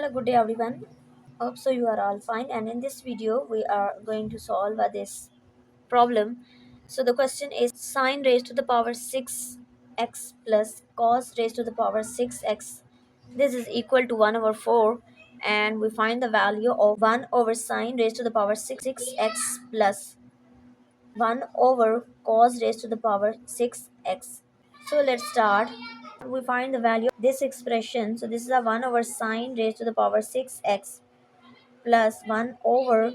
Hello, good day everyone. Hope so you are all fine. And in this video, we are going to solve this problem. So the question is sine raised to the power 6x plus cos raised to the power 6x. This is equal to 1 over 4. And we find the value of 1 over sine raised to the power 6x plus 1 over cos raised to the power 6x. So let's start. We find the value of this expression. So this is a 1 over sine raised to the power 6x plus 1 over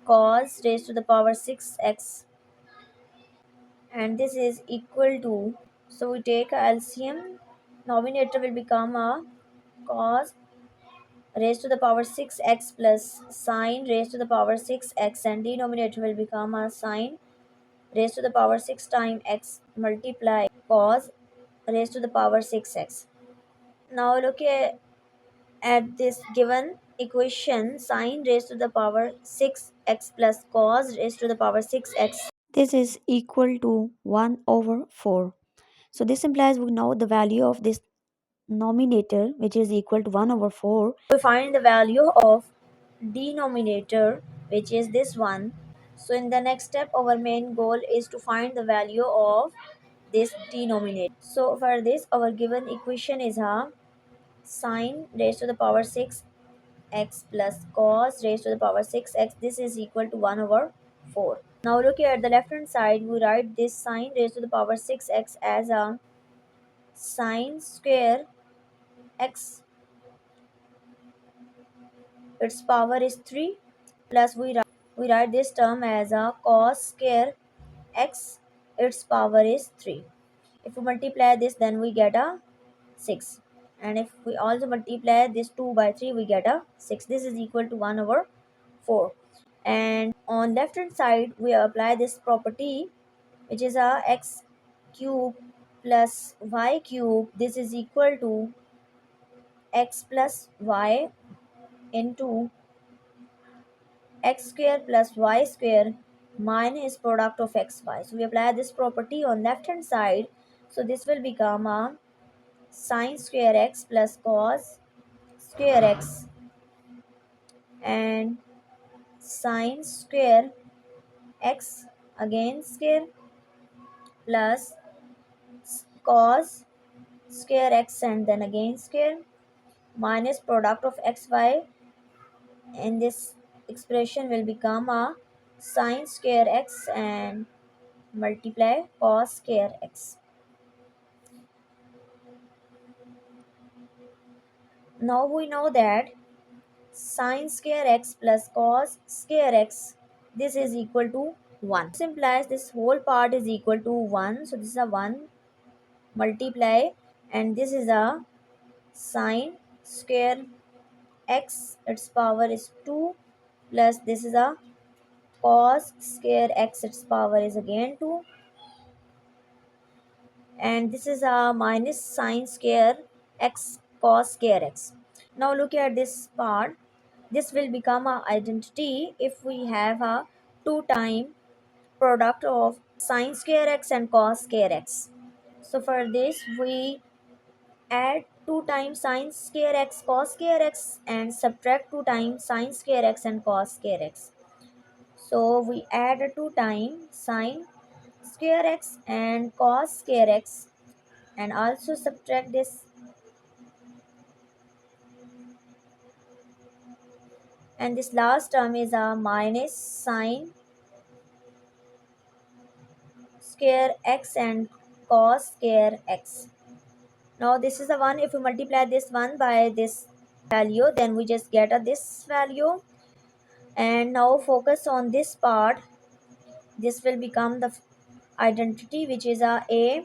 cos raised to the power 6x, and this is equal to, so we take a LCM, nominator will become a cos raised to the power 6x plus sine raised to the power 6x, and denominator will become a sine raised to the power 6 times x multiply cos raised to the power 6x. Now look at this given equation, sine raised to the power 6x plus cos raised to the power 6x. This is equal to 1 over 4. So this implies we know the value of this nominator, which is equal to 1 over 4. We find the value of denominator, which is this one. So in the next step, our main goal is to find the value of this denominator. So for this, our given equation is a sine raised to the power 6 x plus cos raised to the power 6x. This is equal to 1 over 4. Now look here at the left hand side, we write this sine raised to the power 6x as a sine square x, its power is 3, plus we write this term as a cos square x, its power is 3. If we multiply this, then we get a 6, and if we also multiply this 2 by 3, we get a 6. This is equal to 1 over 4. And on left hand side, we apply this property, which is a x cube plus y cube. This is equal to x plus y into x square plus y square minus product of xy. So we apply this property on left hand side. So this will become a sine square x plus cos square x and sine square x again square plus cos square x and then again square minus product of xy, and this expression will become a sine square x and multiply cos square x. Now we know that sine square x plus cos square x, this is equal to 1. This implies this whole part is equal to 1. So this is a 1 multiply, and this is a sine square x, its power is 2, plus this is a cos square x, its power is again 2, and this is a minus sine square x cos square x. Now look at this part. This will become a identity if we have a 2 time product of sine square x and cos square x. So for this, we add 2 times sine square x cos square x and subtract 2 times sine square x and cos square x. So we add 2 times sine square x and cos square x and also subtract this, and this last term is a minus sine square x and cos square x. Now this is the one, if we multiply this one by this value, then we just get this value. And now focus on this part. This will become the identity, which is a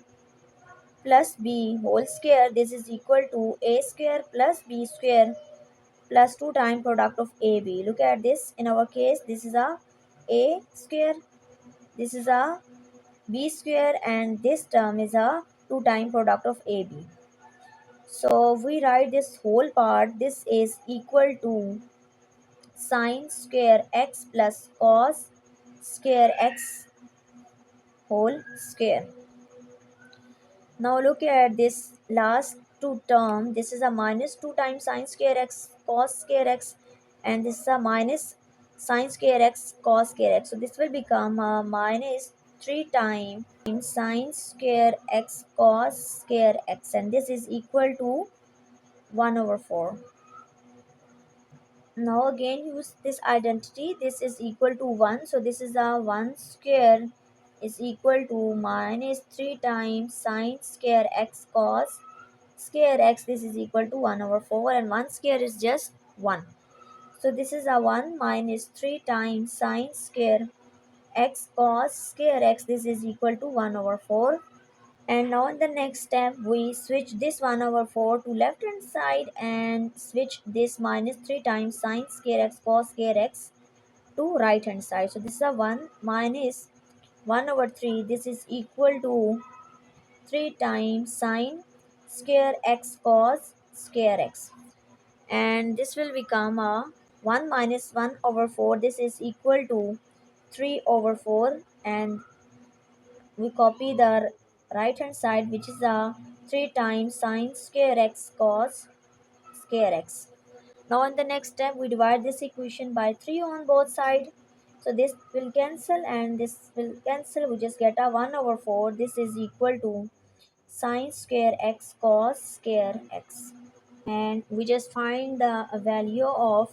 plus b whole square. This is equal to a square plus b square plus 2 times product of ab. Look at this. In our case, this is a square, this is a b square, and this term is a 2 times product of ab. So we write this whole part. This is equal to sine square x plus cos square x whole square. Now look at this last two term. This is a minus 2 times sine square x cos square x, and this is a minus sine square x cos square x. So this will become minus 3 times sine square x cos square x, and this is equal to 1 over 4. Now again use this identity. This is equal to 1, so this is a 1 square is equal to minus 3 times sine square x cos square x. This is equal to 1 over 4, and 1 square is just 1. So this is a 1 minus 3 times sine square x cos square x. This is equal to 1 over 4. And now in the next step we switch this 1 over 4 to left hand side and switch this minus 3 times sine square x cos square x to right hand side. So this is a 1 minus 1 over 3. This is equal to 3 times sine square x cos square x, and this will become a 1 minus 1 over 4. This is equal to 3 over 4, and we copy the right hand side, which is a 3 times sine square x cos square x. Now in the next step we divide this equation by 3 on both sides. So this will cancel and this will cancel. We just get a 1 over 4. This is equal to sine square x cos square x, and we just find the value of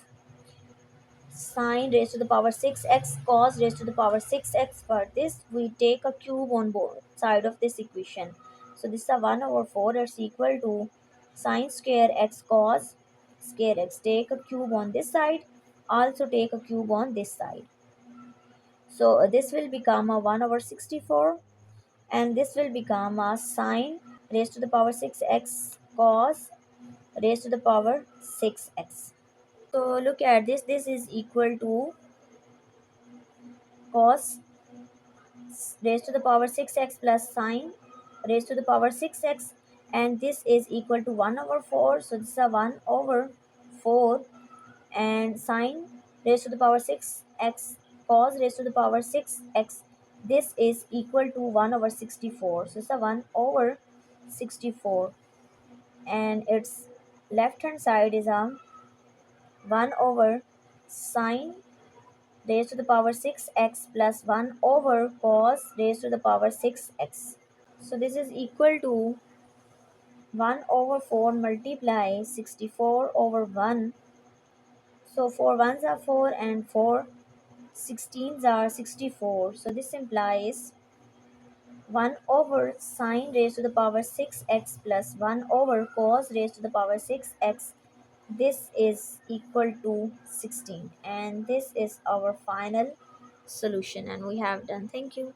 sine raised to the power 6x cos raised to the power 6x. For this we take a cube on both side of this equation. So this is a 1 over 4. It's equal to sine square x cos square x. Take a cube on this side, also take a cube on this side. So this will become a 1 over 64, and this will become a sine raised to the power 6x cos raised to the power 6x. So look at this. This is equal to cos raised to the power 6x plus sine raised to the power 6x, and this is equal to 1 over 4. So this is a 1 over 4, and sine raised to the power 6x cos raised to the power 6x, this is equal to 1 over 64. So it's a 1 over 64, and its left hand side is a 1 over sine raised to the power 6x plus 1 over cos raised to the power 6x. So this is equal to 1 over 4 multiply 64 over 1. So 4 ones are 4 and 4 sixteens are 64. So this implies 1 over sine raised to the power 6x plus 1 over cos raised to the power 6x. This is equal to 16, and this is our final solution, and we have done. Thank you.